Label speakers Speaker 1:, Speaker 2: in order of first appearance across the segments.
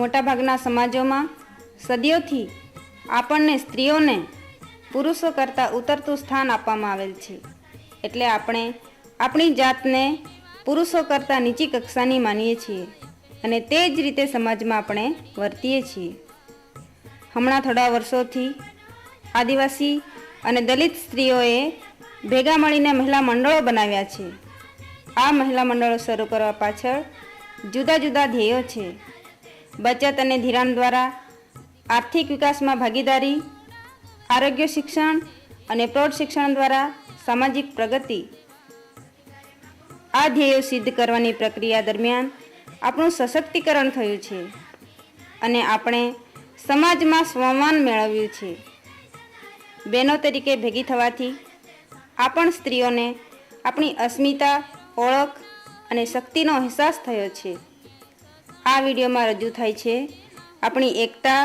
Speaker 1: મોટાભાગના સમાજોમાં સદીઓથી આપણને સ્ત્રીઓને પુરુષો કરતાં ઉતરતું સ્થાન આપવામાં આવેલ છે. એટલે આપણે આપણી જાતને પુરુષો કરતાં નીચી કક્ષાની માનીએ છીએ અને તે જ રીતે સમાજમાં આપણે વર્તીએ છીએ. હમણાં થોડા વર્ષોથી આદિવાસી અને દલિત સ્ત્રીઓએ ભેગા મળીને મહિલા મંડળો બનાવ્યા છે. આ મહિલા મંડળો શરૂ કરવા પાછળ જુદા જુદા ધ્યેયો છે. બચત અને ધિરાણ દ્વારા આર્થિક વિકાસમાં ભાગીદારી, આરોગ્ય શિક્ષણ અને પ્રૌઢ શિક્ષણ દ્વારા સામાજિક પ્રગતિ. આ ધ્યેયો સિદ્ધ કરવાની પ્રક્રિયા દરમિયાન આપણું સશક્તિકરણ થયું છે અને આપણે સમાજમાં સ્વમાન મેળવ્યું છે. બહેનો તરીકે ભેગી થવાથી આપણ સ્ત્રીઓને આપણી અસ્મિતા, ઓળખ અને શક્તિનો અહેસાસ થયો છે. આ વિડીયોમાં રજૂ થાય છે આપણી એકતા,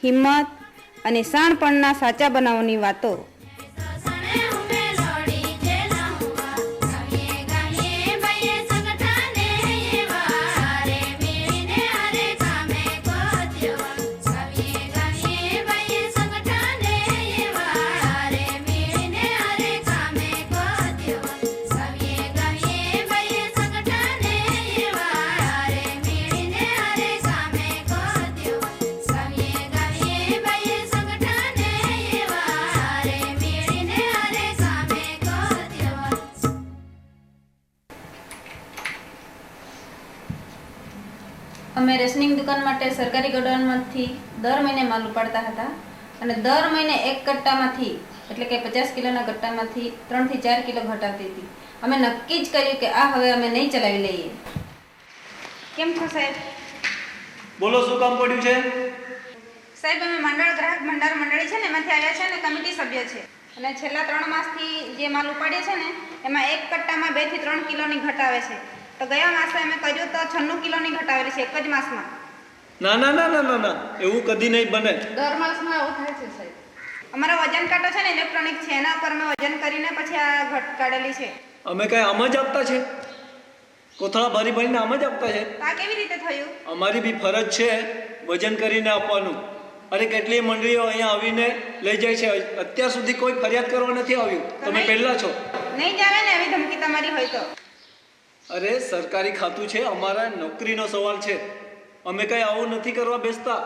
Speaker 1: હિંમત અને શાણપણના સાચા બનાવોની વાતો. અમે રેશનિંગ દુકાન માટે સરકારી ગોડાઉનમાંથી દર મહિને માલ ઉપાડતા હતા અને દર મહિને એક કટ્ટામાંથી એટલે કે 50 કિલોના કટ્ટામાંથી 3 થી 4 કિલો ઘટ આવતી હતી. અમે નક્કી જ કર્યું કે આ હવે અમે નહીં ચલાવી લઈએ. કેમ છો સાહેબ?
Speaker 2: બોલો, શું કામ પડ્યું છે?
Speaker 1: સાહેબ, અમે મંડળ ગ્રાહક ભંડાર મંડળી છે ને એમાંથી આવ્યા છે અને કમિટી સભ્ય છે અને છેલ્લા 3 માસથી જે માલ ઉપાડીએ છે ને એમાં એક કટ્ટામાં 2 થી 3 કિલોની ઘટ આવે છે. તો ગયા માસે અમે કર્યું તો 96 કિલોની ઘટ આવેલી છે એક જ માસમાં.
Speaker 2: ના ના ના ના ના ના, એવું કદી નહીં બને.
Speaker 3: દર માસમાં એવું થાય છે સાહેબ.
Speaker 1: અમારો વજન કાંટો છે ને ઇલેક્ટ્રોનિક છે, એના પર અમે વજન કરીને પછી આ ઘટ કાઢેલી છે.
Speaker 2: અમે કઈ આમ જ આપતા છે? કોથળા ભરી ભરીને આમ જ આપતા છે?
Speaker 1: તો આ કેવી રીતે થયું?
Speaker 2: અમારી બી ફરજ છે વજન કરીને આપવાનું. અરે કેટલી મંડળીઓ અહીંયા આવીને લઈ જાય છે. અત્યાર સુધી કોઈ ફરિયાદ કરવા નથી આવ્યું. તમે પહેલા છો.
Speaker 1: નહીં જ આવે ને એવી ધમકી તમારી હોય તો.
Speaker 2: અરે સરકારી ખાતું છે, અમારા નોકરીનો સવાલ છે. અમે કઈ આવું નથી કરવા બેસતા.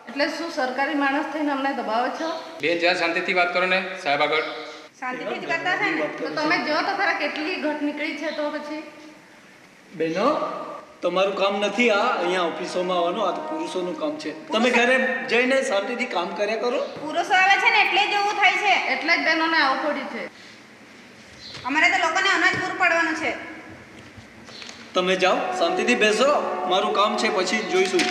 Speaker 3: એટલે શું સરકારી માણસ થઈને અમને દબાવો છો?
Speaker 4: બેન, જરા શાંતિથી વાત કરો ને સાહેબ આગળ.
Speaker 1: શાંતિથી જ કરતા છે ને.
Speaker 3: તો તમે જો તો ખરા કેટલી ઘટ નીકળી છે. તો પછી
Speaker 2: બહેનો, તમારું કામ નથી આ અહીંયા ઓફિસોમાં આવવાનું. આ તો પુરુષોનું કામ છે. તમે ઘરે જઈને શાંતિથી કામ કર્યા કરો.
Speaker 1: પુરુષો આવે છે ને એટલે જ એવું થાય છે.
Speaker 3: એટલે જ બહેનોને આવું પડ્યું છે.
Speaker 1: અમારે તો લોકોને અનાજ પૂરું પાડવાનું છે.
Speaker 2: તમે જાઓ, શાંતિથી બેસો. મારું કામ છે, પછી જોઈશું.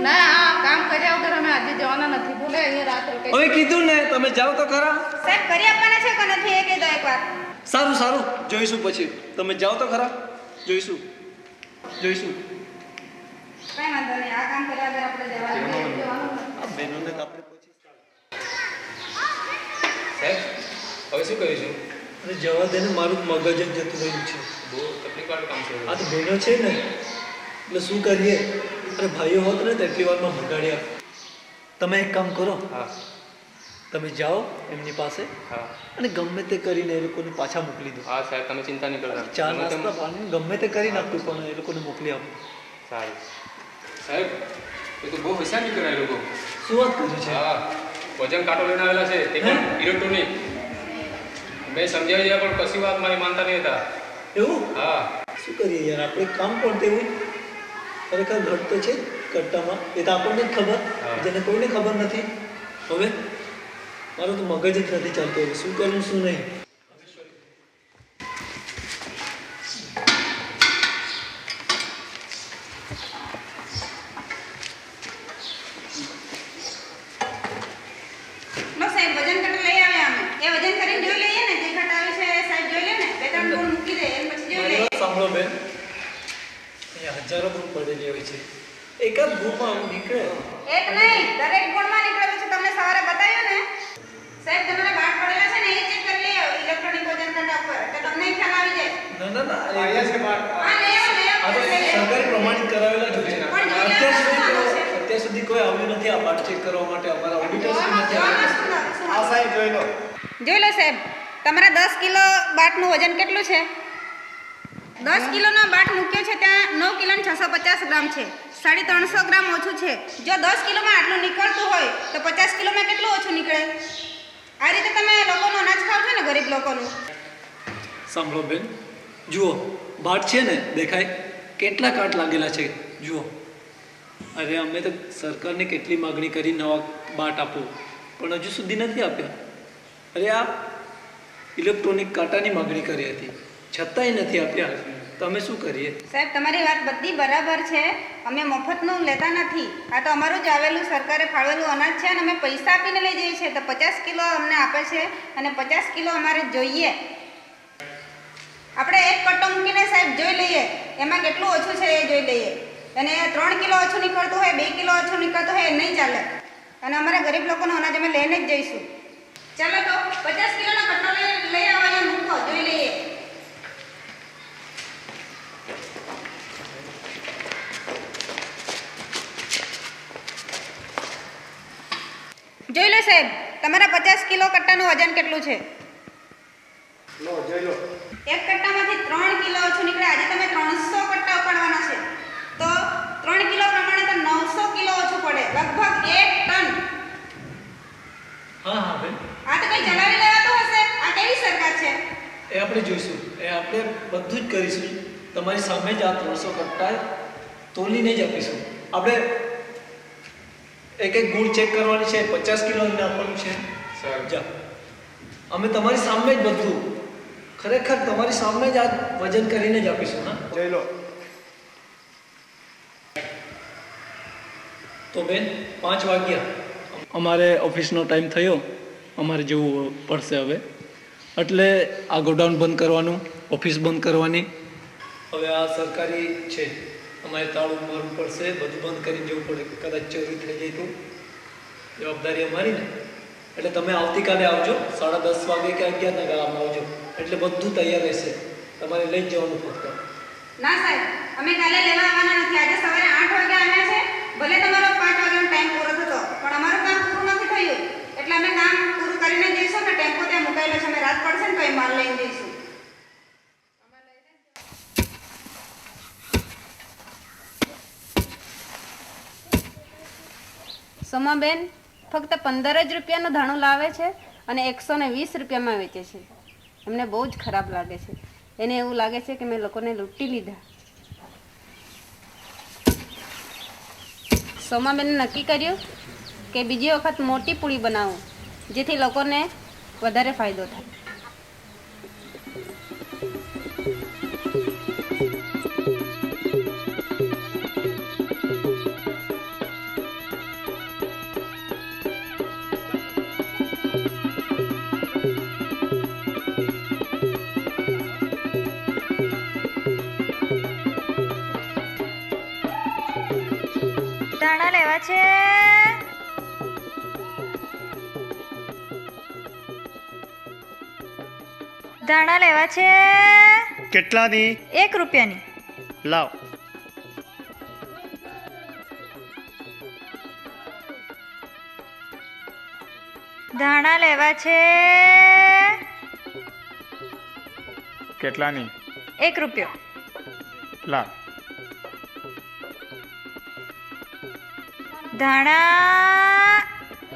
Speaker 3: ના, આ કામ કર્યા વગર અમે આજે જવાના નથી. બોલે અહીંયા રાત રોકાઈ.
Speaker 2: હવે કીધું ને, તમે જાઓ તો ખરા.
Speaker 1: સાહેબ, કરી આપવાના છે કે નથી એ કહી દો એકવાર.
Speaker 2: સારું સારું, જોઈશું પછી. તમે જાઓ તો ખરા, જોઈશું.
Speaker 1: કઈ વાંધો નહીં, આ કામ કર્યા વગર આપણે જવાનું.
Speaker 2: આ બહેનોને તો આપણે પછી
Speaker 4: સાહેબ, હવે શું કરીશું?
Speaker 2: અરે જવા દે ને, મારું મગજ જ જતું રહ્યું છે.
Speaker 4: બહુ તકલીફવાળું કામ છે.
Speaker 2: આ તો બહેનો છે ને, એટલે શું કરીએ? અરે ભાઈઓ હોત ને તો એટલી વારમાં મંગાડ્યા. તમે એક કામ કરો,
Speaker 4: હા
Speaker 2: તમે જાઓ એમની પાસે
Speaker 4: હા
Speaker 2: અને ગમે તે કરીને એ લોકોને પાછા મોકલી દો.
Speaker 4: હા સાહેબ, તમે ચિંતા નહીં કરતા.
Speaker 2: ચા નાસ્તા પાણી ગમે તે કરી નાખતું, પણ એ લોકોને મોકલી આપો.
Speaker 4: સારું સાહેબ, એ તો બહુ હોશિયાર નીકળ્યા એ લોકો.
Speaker 2: શું વાત કરી છે?
Speaker 4: હા, વજન કાંટો લઈને આવેલા છે, તે પણ ઇલેક્ટ્રોનિક. મેં સમજાવી દીધા પણ કશી વાત મારી માનતા નહીં હતા.
Speaker 2: એવું?
Speaker 4: હા,
Speaker 2: શું કરીએ યાર, આપણે કામ પણ તેવું. ખરેખર ઘટ તો છે કટ્ટામાં, એ તો આપણને જ ખબર, જેને કોઈને ખબર નથી. હવે મારું તો મગજ જ નથી ચાલતું, હવે શું કરવું શું નહીં.
Speaker 1: લો સાહેબ, વજન કાંટો લઈ આવ્યા અમે. એ વજન કરીને જોઈ લઈએ ને, જે ઘટ આવી છે સાહેબ જોઈ લે ને. 2-3 ગુણ મૂકી દે એમ પછી જોઈ લઈએ.
Speaker 2: સાંભળો બેન, અહીંયા હજારો ગુણ પડેલી હોય છે. એક જ ગુણમાં આવું નીકળે?
Speaker 1: એક નહીં, દરેક ગુણમાં નીકળેલું છે. તમને સવારે બતાવ્યું ને સાહેબ, તમારા ગાંઠ પડેલા છે ને એ ચેક કરી લઈ આવો ઇલેક્ટ્રોનિક વજન કાંટા ઉપર, તો તમને ખ્યાલ આવી જાય.
Speaker 2: ના ના ના,
Speaker 1: હા, લઈ આવો, લઈ આવો.
Speaker 2: સરકારી પ્રમાણિત કરાવેલા જ હોય છે.
Speaker 1: પણ જોઈ લેવાનું છે.
Speaker 2: અત્યાર સુધી કોઈ આવ્યું નથી આ બાટ ચેક કરવા માટે. અમારા ઓડિટર્સ નથી આવ્યા.
Speaker 5: આ સાહેબ જોઈ લો.
Speaker 1: જોઈ લો સાહેબ, તમારા 10 કિલો બાટનું વજન કેટલું છે? 10 કિલોનો બાટ મૂક્યો છે ત્યાં 9 કિલો 650 ગ્રામ છે, 350 ગ્રામ ઓછું છે. જો 10 કિલોમાં આટલું નીકળતું હોય તો 50 કિલોમાં કેટલું ઓછું નીકળે? આ રીતે તમે લોકોનું અનાજ ખાવ છો ને, ગરીબ લોકોનું.
Speaker 2: સાંભળો બેન, જુઓ બાટ છે ને, દેખાય કેટલા કાટ લાગેલા છે, જુઓ. અરે અમે તો સરકારને કેટલી માગણી કરી નવા બાટ આપો, પણ હજુ સુધી નથી આપ્યા. અરે આ ઇલેક્ટ્રોનિક કાંટાની માગણી કરી હતી, છતાંય નથી આપ્યા. તો અમે શું કરીએ?
Speaker 1: સાહેબ, તમારી વાત બધી બરાબર છે. અમે મફતનું લેતા નથી. આ તો અમારું જ આવેલું સરકારે ફાળવેલું અનાજ છે અને અમે પૈસા આપીને લઈ જઈએ છીએ. તો 50 કિલો અમને આપે છે અને 50 કિલો અમારે જોઈએ. આપણે એક કટ્ટો મૂકીને સાહેબ જોઈ લઈએ એમાં કેટલું ઓછું છે એ જોઈ લઈએ. અને 3 કિલો ઓછું નીકળતું હોય, 2 કિલો ઓછું નીકળતું હોય એ નહીં ચાલે. અને અમારા ગરીબ લોકોનો અનાજ અમે લઈને જ જઈશું. ચાલો તો 50 કિલોનો કટ્ટો લઈ આવો, અહીંયા મૂકો, જોઈ લઈએ. જોઈ લો સાહેબ, તમારા 50 કિલો કટ્ટાનું વજન કેટલું છે?
Speaker 5: લો જોઈ લો.
Speaker 1: એક કટ્ટામાંથી 3 કિલો ઓછું નીકળે. આજે તમે 300 કટ્ટા ઉપાડવાના છે તો 3 કિલો પ્રમાણે તો 900 કિલો ઓછું પડે, લગભગ 1 ટન.
Speaker 2: હા હા બેન,
Speaker 1: આ તો કઈ ચલાવી લેવાતું હશે. આ કેવી સરકાર છે?
Speaker 2: એ આપણે જોઈશું, એ આપણે બધું જ કરીશું. તમારી સામે જ આ 300 કટ્ટા તોલીને જ આપીશું. આપણે એક એક ગુણ ચેક કરવાની છે, 50 કિલો આપવાનું છે.
Speaker 4: સર
Speaker 2: જા, અમે તમારી સામે જ બધું, ખરેખર તમારી સામે જ આ વજન કરીને જ આપીશું. હા
Speaker 5: જોઈ લો.
Speaker 2: તો બેન 5 વાગ્યા અમારે ઓફિસનો ટાઈમ થયો, અમારે જવું પડશે હવે. એટલે આ ગોડાઉન બંધ કરવાનું, ઓફિસ બંધ કરવાની. હવે આ સરકારી છે, અમારે તાળું મારવું પડશે, બધું બંધ કરીને જવું પડે. કદાચ ચોરી થઈ જાય તો જવાબદારી અમારી ને. એટલે તમે આવતીકાલે આવજો, 10:30 વાગે કે 11 ગાળામાં આવજો. એટલે બધું તૈયાર રહેશે, તમારે લઈ જ જવાનું ફક્ત.
Speaker 1: ના સાહેબ, અમે કાલે લેવા આવવાના નથી. આજે સવારે 8 વાગે આવ્યા છે. ભલે તમારો 5 વાગ્યાનો ટાઈમ પૂરો થતો, પણ અમારું કામ પૂરું નથી થયું. એટલે અમે કામ પૂરું કરીને જઈશું ને. ટેમ્પો ત્યાં મુકાયેલો છે, અમે રાત પડશે ને તો એ માલ લઈને જઈશું. સોમાબેન ફક્ત 15 જ રૂપિયાનું ધાણું લાવે છે અને 120 રૂપિયામાં વેચે છે. એમને બહુ જ ખરાબ લાગે છે. એને એવું લાગે છે કે મેં લોકોને લૂંટી લીધા. સોમાબેને નક્કી કર્યું કે બીજી વખત મોટી પૂળી બનાવું, જેથી લોકોને વધારે ફાયદો થાય.
Speaker 6: ધાણા લેવા છે. ધાણા લેવા છે.
Speaker 5: કેટલાની?
Speaker 6: 1 રૂપિયાની.
Speaker 5: લાવ.
Speaker 6: ધાણા લેવા છે.
Speaker 5: કેટલાની?
Speaker 6: 1 રૂપિયો.
Speaker 5: લાવ.
Speaker 6: ધાણા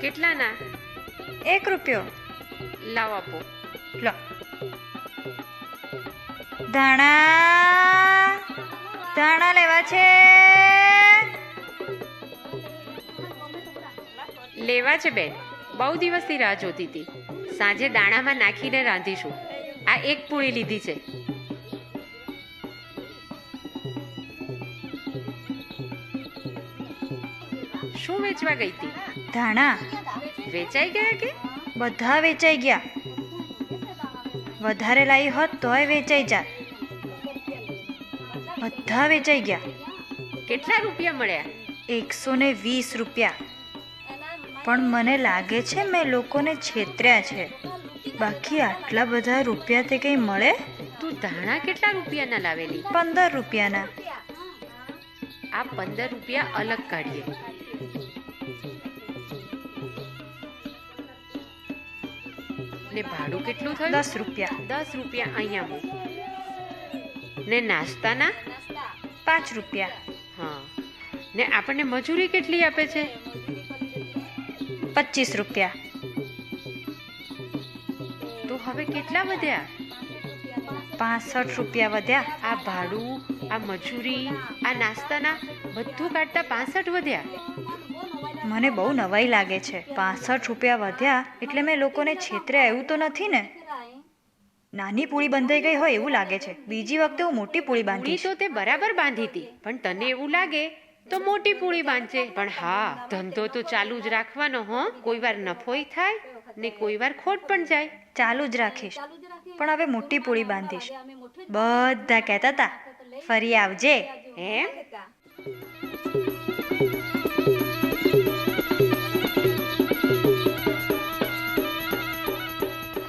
Speaker 7: કેટલાના?
Speaker 6: 1 રૂપિયો.
Speaker 7: લાવ આપો.
Speaker 6: લો. ધાણા ધાણા લેવા છે.
Speaker 7: લેવા છે બેન, બહુ દિવસથી રાહ જોતી હતી. સાંજે દાણામાં નાખીને રાંધીશું. આ એક પૂળી લીધી છે. શું વેચવા ગઈ હતી?
Speaker 6: ધાણા
Speaker 7: વેચાઈ ગયા કે?
Speaker 6: બધા વેચાઈ ગયા. વધારે લાવી હોત તોય વેચાઈ જાત. બધા વેચાઈ ગયા.
Speaker 7: કેટલા રૂપિયા મળ્યા?
Speaker 6: 120 રૂપિયા. પણ મને લાગે છે મેં લોકોને છેતર્યા છે. બાકી આટલા બધા રૂપિયા તે કંઈ મળે?
Speaker 7: તું ધાણા કેટલા રૂપિયાના લાવેલી?
Speaker 6: 15 રૂપિયાના.
Speaker 7: આ 15 રૂપિયા અલગ કાઢીએ. ને ભાડું કેટલું થયું?
Speaker 6: 10 રૂપિયા.
Speaker 7: 10 રૂપિયા અહીંયા મૂક. ને નાસ્તાના?
Speaker 6: 5 રૂપિયા.
Speaker 7: હા. ને આપણને મજૂરી કેટલી આપે છે?
Speaker 6: 25 રૂપિયા.
Speaker 7: તો હવે કેટલા વધ્યા?
Speaker 6: 65 રૂપિયા વધ્યા.
Speaker 7: આ ભાડું, આ મજૂરી, આ નાસ્તાના બધું કાઢતા 65 વધ્યા.
Speaker 6: મને બહુ નવાઈ લાગે છે. 65 રૂપિયા વધ્યા એટલે મેં લોકોને છેતર્યા એવું તો નથી ને? નાની પૂળી બંધાઈ ગઈ હોય એવું લાગે છે. બીજી વખતે હું મોટી પૂળી
Speaker 7: પૂળી
Speaker 6: બાંધીશ.
Speaker 7: તો તે બરાબર બાંધી હતી, પણ તને એવું લાગે તો મોટી પૂળી બાંધજે. પણ હા, ધંધો તો ચાલુ જ રાખવાનો. હો, કોઈ વાર નફોય થાય ને કોઈ વાર ખોટ પણ જાય.
Speaker 6: ચાલુ જ રાખીશ, પણ હવે મોટી પૂળી બાંધીશ. બધા કહેતા હતા ફરી આવજે.
Speaker 7: એમ?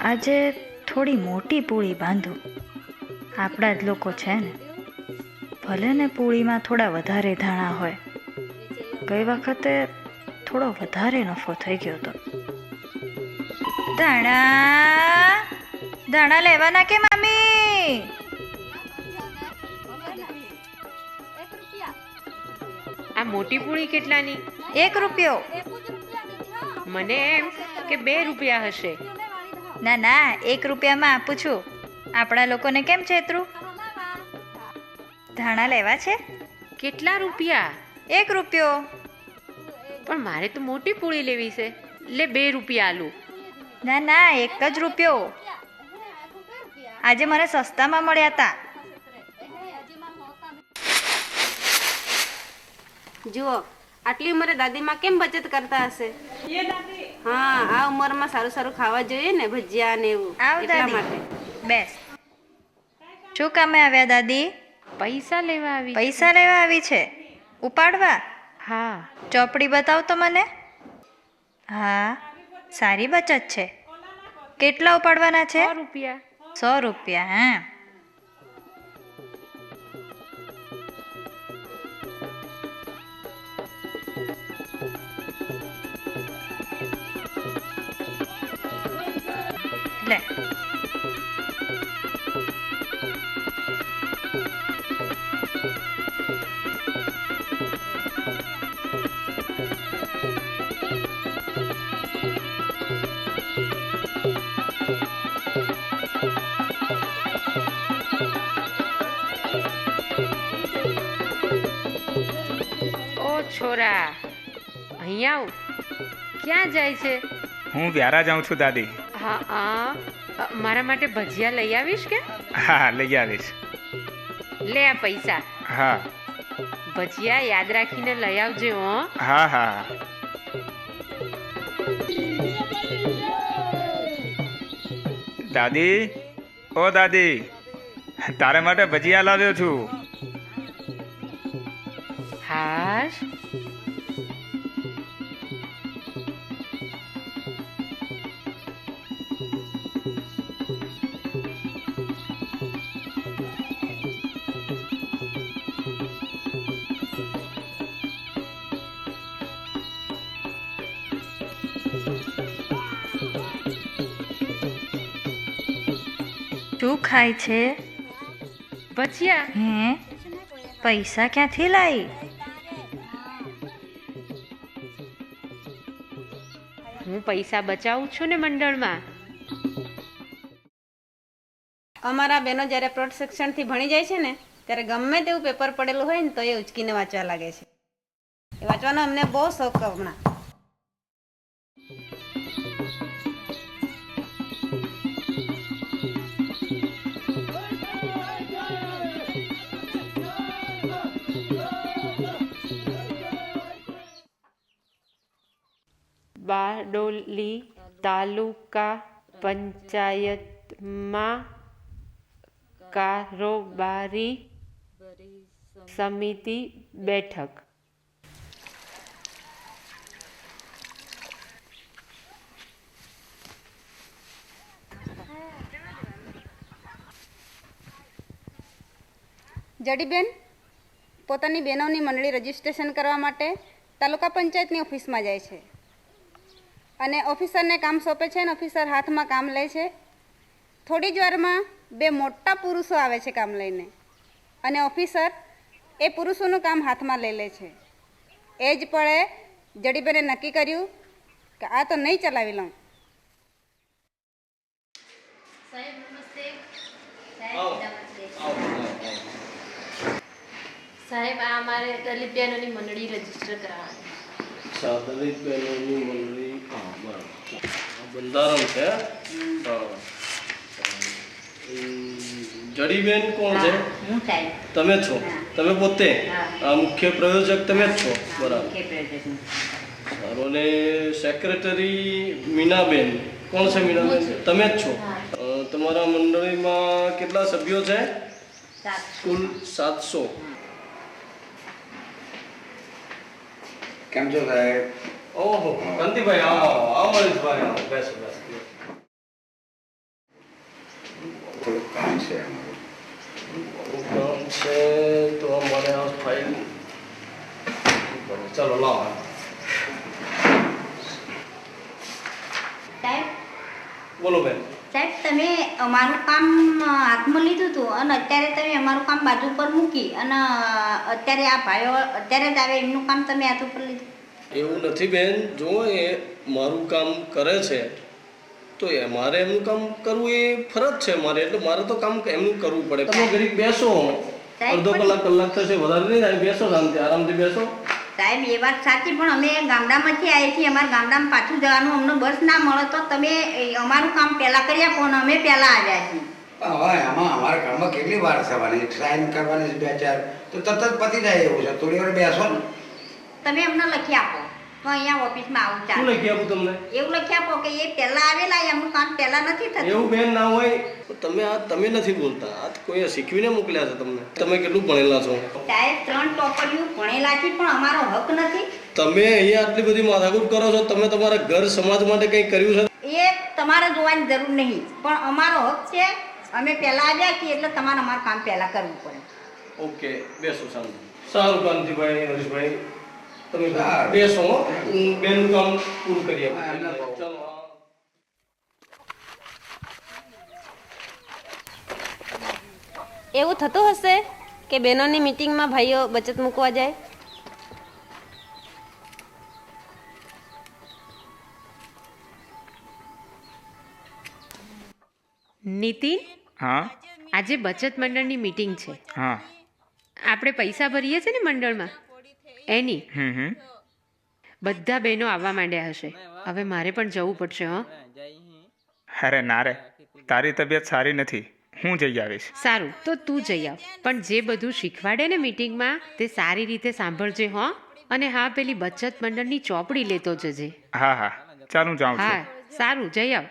Speaker 6: આજે થોડી મોટી પૂળી બાંધું. આપણા જ લોકો છે ને, ભલે ને પૂળીમાં થોડા વધારે ધાણા હોય. ગઈ વખતે થોડો વધારે નફો થઈ ગયો હતો. ધાણા લેવાના કે મામી?
Speaker 7: આ મોટી પૂળી કેટલાની?
Speaker 6: 1 રૂપિયો.
Speaker 7: મને એમ કે 2 રૂપિયા હશે.
Speaker 6: ના ના, 1 રૂપિયામાં આપું છું. આપણા લોકોને કેમ છેતરું? ધાણા લેવા છે?
Speaker 7: કેટલા રૂપિયા?
Speaker 6: 1 રૂપિયો.
Speaker 7: પણ મારે તો મોટી પૂળી લેવી છે. લે 2 રૂપિયા આલું.
Speaker 6: ના ના, 1 જ રૂપિયો. આજે મને સસ્તામાં મળ્યા હતા.
Speaker 1: જુઓ, આટલી ઉંમરે દાદીમાં કેમ બચત કરતા હશે? હા, આ ઉંમરમાં સારું સારું ખાવા જોઈએ ને, ભજીયા ને એવું.
Speaker 6: આવ
Speaker 1: એટલા
Speaker 6: દાદી,
Speaker 1: માટે.
Speaker 6: બેસ. શું કામે આવ્યા દાદી?
Speaker 7: પૈસા લેવા આવી.
Speaker 6: પૈસા લેવા આવી છે? ઉપાડવા?
Speaker 7: હા.
Speaker 6: ચોપડી બતાવ તો મને. હા, સારી બચત છે. કેટલા ઉપાડવાના છે?
Speaker 7: 100 રૂપિયા.
Speaker 6: 100 રૂપિયા. હા, લે.
Speaker 7: ઓ છોરા, અહીંયા આવ. ક્યાં જાય છે?
Speaker 8: હું વ્યારા જાઉં છું દાદી.
Speaker 7: હા હા, મારા માટે ભજીયા લઈ આવીશ કે?
Speaker 8: હા, લઈ આવીશ.
Speaker 7: લે આ પૈસા.
Speaker 8: હા
Speaker 7: ભજીયા યાદ રાખીને લઈ આવજે. હો.
Speaker 8: હા હા. દાદી, ઓ દાદી, તારે માટે ભજીયા લાવ્યો છું.
Speaker 7: હાશ.
Speaker 6: શું ખાય છે?
Speaker 7: ભજીયા.
Speaker 6: હે, પૈસા ક્યાંથી લાવી?
Speaker 7: હું પૈસા બચાવું છું ને મંડળમાં.
Speaker 1: અમારા બહેનો જ્યારે પ્રોટ સેક્શનથી ભણી જાય છે ને, ત્યારે ગમે તેવું પેપર પડેલું હોય ને તો એ ઉચકીને વાંચવા લાગે છે. એ વાંચવાનો અમને બહુ શોખ હમણાં.
Speaker 7: બારડોલી તાલુકા પંચાયતમાં કારોબારી સમિતિ બેઠક.
Speaker 1: જડીબેન પોતાની બહેનોની મંડળી રજીસ્ટ્રેશન કરવા માટે તાલુકા પંચાયતની ઓફિસમાં જાય છે અને ઓફિસરને કામ સોંપે છે અને ઓફિસર હાથમાં કામ લે છે. થોડી જ વારમાં બે મોટા પુરુષો આવે છે કામ લઈને અને ઓફિસર એ પુરુષોનું કામ હાથમાં લઈ લે છે. એ જ પળે જડીબેને નક્કી કર્યું કે આ તો નહીં ચલાવી લઉં.
Speaker 9: સાહેબ આ અમારે દલિત બહેનોની મંડળી રજીસ્ટર કરાવવાની.
Speaker 10: દલિત બહેનોની મંડળી, હા બરાબર, બંધારણ છે. જડીબેન કોણ છે? તમે છો? તમે પોતે મુખ્ય પ્રયોજક તમે જ છો? બરાબર, સારું. અને સેક્રેટરી મીનાબેન કોણ છે? મીનાબેન તમે જ છો? તમારા મંડળીમાં કેટલા સભ્યો છે? કુલ 700.
Speaker 11: કેમ છો સાહેબ?
Speaker 10: ઓહો, કાંતિભાઈ આવો, મનીષભાઈ આવો, બેસો બેસો.
Speaker 11: થોડુંક કામ છે
Speaker 10: કામ છે તો અમારે આ ફાઇલ, ચાલો લાવો.
Speaker 12: સાહેબ
Speaker 10: બોલો બેન.
Speaker 12: સાહેબ તમે અમારું કામ હાથમાં લીધું હતું અને અત્યારે તમે અમારું કામ બાજુ પર મૂકી અને અત્યારે આ ભાઈઓ અત્યારે જ આવે એમનું કામ તમે હાથ ઉપર લીધું?
Speaker 10: એવું નથી બેન, જો એ મારું કામ કરે છે તો મારે એમનું કામ કરવું એ ફરજ છે મારે, એટલે મારે તો કામ એમનું કરવું પડે. તમે ઘડીક બેસો, અડધો કલાક થશે, વધારે નહીં થાય. બેસો, શાંતિ આરામથી બેસો.
Speaker 12: સાહેબ એ વાત સાચી, પણ અમે ગામડામાંથી આવીએ છીએ, અમારા ગામડામાં પાછું જવાનું, અમને બસ ના મળે તો તમે અમારું કામ પહેલાં કરી આપો અને અમે પહેલાં આવ્યા છીએ.
Speaker 11: હવે આમાં અમારા ઘરમાં કેટલી વાર થવાની? સાઈન કરવાની 2-4 તો તરત જ પતી જાય એવું છે. થોડી વાર બેસો ને.
Speaker 12: તમે અમને લખી આપો તો અહીંયા ઓફિસમાં આવું
Speaker 10: શું
Speaker 12: ચાલે.
Speaker 10: લખી આપું તમને?
Speaker 12: એવું લખી આપો કે એ પહેલાં આવેલા, એમનું કામ પહેલાં નથી થતું.
Speaker 10: એવું બેન ના હોય. તમે નથી બોલતા, આ કોઈ શીખવીને મોકલ્યા છે તમને. તમે કેટલું ભણેલા છો?
Speaker 12: સાહેબ 3 ટોપરીઓ ભણેલા છે પણ અમારો હક નથી.
Speaker 10: તમે અહીંયા આટલી બધી માથાકૂટ કરો છો, તમે તમારા ઘર સમાજ માટે કંઈ કર્યું છે?
Speaker 12: એ તમારે જોવાની જરૂર નહીં, પણ અમારો હક છે. અમે પહેલા આવ્યા છીએ એટલે તમારે અમારું કામ પહેલા કરવું પડે.
Speaker 10: ઓકે, બેસો શાંતિ. સારું કાંતિભાઈ, હરીશભાઈ, તમે બેસો, હું બેનનું કામ પૂરું કરી આપું. ચાલો.
Speaker 9: એવું થતું હશે કે બહેનોની મિટિંગમાં ભાઈઓ બચત મૂકવા જાય?
Speaker 7: નીતિન,
Speaker 8: હા
Speaker 7: આજે બચત મંડળની મીટિંગ છે.
Speaker 8: હા.
Speaker 7: આપણે પૈસા ભરીએ છીએ ને મંડળમાં, એની બધા બહેનો આવવા માંડ્યા હશે. હવે મારે પણ જવું પડશે.
Speaker 8: અરે ના રે, તારી તબિયત સારી નથી, હું જઈ આવીશ.
Speaker 7: સારું, તો તું જઈ આવ, પણ જે બધું શીખવાડે ને મીટિંગમાં તે સારી રીતે સાંભળજે. અને હા, પેલી બચત મંડળની ચોપડી લેતો જજે.
Speaker 8: હા હા, ચાલું જાઉં છું.
Speaker 7: હા, સારું, જઈ આવ.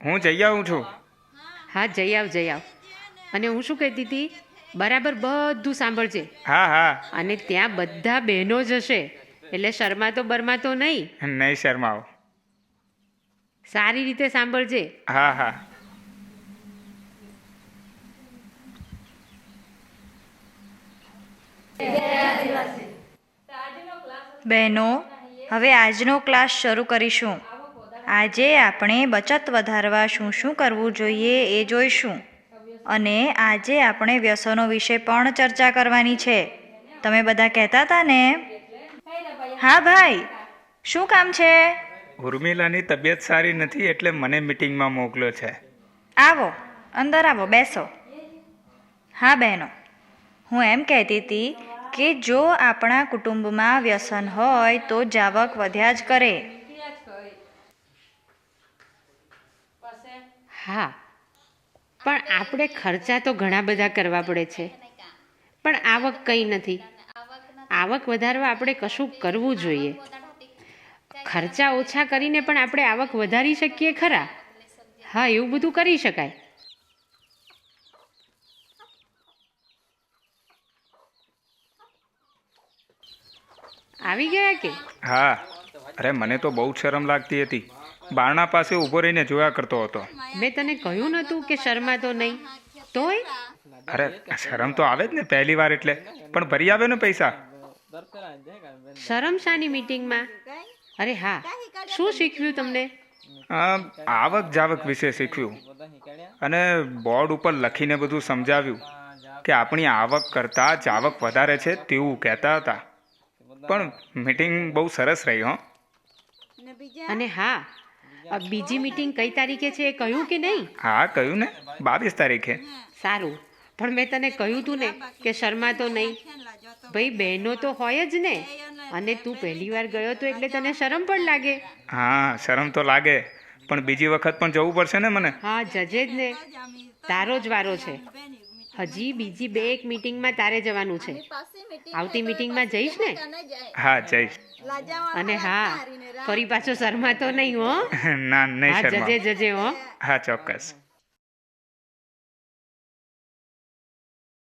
Speaker 8: હું જઈ આવું છું.
Speaker 7: હા, જઈ આવ. અને હું શું કહેતી હતી, બરાબર બધું સાંભળજે.
Speaker 8: હા હા.
Speaker 7: અને ત્યાં બધા બહેનો જ હશે, એટલે શરમાતો બરમાતો નહીં.
Speaker 8: નહીં શરમાવો.
Speaker 7: સારી રીતે સાંભળજે.
Speaker 8: હા હા.
Speaker 6: બહેનો, હવે આજનો ક્લાસ શરૂ કરીશું. આજે આપણે બચત વધારવા શું શું કરવું જોઈએ એ જોઈશું. અને આજે આપણે વ્યસનો વિશે પણ ચર્ચા કરવાની છે. તમે બધા કહેતા હતા ને? હા ભાઈ, શું કામ છે?
Speaker 8: ઉર્મિલાની તબિયત સારી નથી એટલે મને મીટિંગમાં મોકલ્યો છે.
Speaker 6: આવો, અંદર આવો, બેસો. હા બહેનો, હું એમ કહેતી હતી કે જો આપણા કુટુંબમાં વ્યસન હોય તો જાવક વધ્યા જ કરે.
Speaker 7: હા, પણ આપણે ખર્ચા તો ઘણા બધા કરવા પડે છે, પણ આવક કંઈ નથી. આવક વધારવા આપણે કશું કરવું જોઈએ. ખર્ચા ઓછા કરીને પણ આપણે આવક વધારી શકીએ ખરા. હા, એવું બધું કરી શકાય. આવી ગયા કે?
Speaker 8: હા, અરે મને તો બહુ શરમ લાગતી હતી. બારણા પાસે ઊભો રહીને જોયા કરતો હતો.
Speaker 7: મેં તને કહ્યું નતું કે શરમાતો નહીં? તોય
Speaker 8: અરે શરમ તો આવે જ ને, પહેલી વાર એટલે. પણ ભરી આવે ને પૈસા.
Speaker 7: શરમ શાની મીટિંગમાં? અરે હા, શું શીખવ્યું તમને?
Speaker 8: આવક જાવક વિશે શીખ્યું અને બોર્ડ ઉપર લખીને બધું સમજાવ્યું કે આપણી આવક કરતાં જાવક વધારે છે તેવું કહેતા હતા. પણ મીટિંગ બહુ સરસ રહી હો.
Speaker 7: અને હા, બીજી મીટિંગ કઈ તારીખે છે એ કહ્યું કે નહીં?
Speaker 8: હા કહ્યું ને, 22 તારીખે.
Speaker 7: સારું, પણ મેં તને કહ્યું તું ને કે શરમાતો નહીં. ભાઈ બહેનો તો હોય જ ને, અને તું પહેલી વાર ગયો તો એટલે તને શરમ પણ લાગે.
Speaker 8: હા શરમ તો લાગે, પણ બીજી વખત પણ જવું પડશે ને મને.
Speaker 7: હા જજે જ ને, તારો જ વારો છે. હજી બીજી 2 મીટિંગમાં તારે જવાનું છે. આવતી મીટિંગમાં જઈશ ને?
Speaker 8: હા જઈશ.
Speaker 7: અને હા, ફરી પાછો શરમાતો નહીં હો.
Speaker 8: ના નહીં
Speaker 7: હા
Speaker 8: શરમા.
Speaker 7: જજે હો.
Speaker 8: હા ચોક્કસ.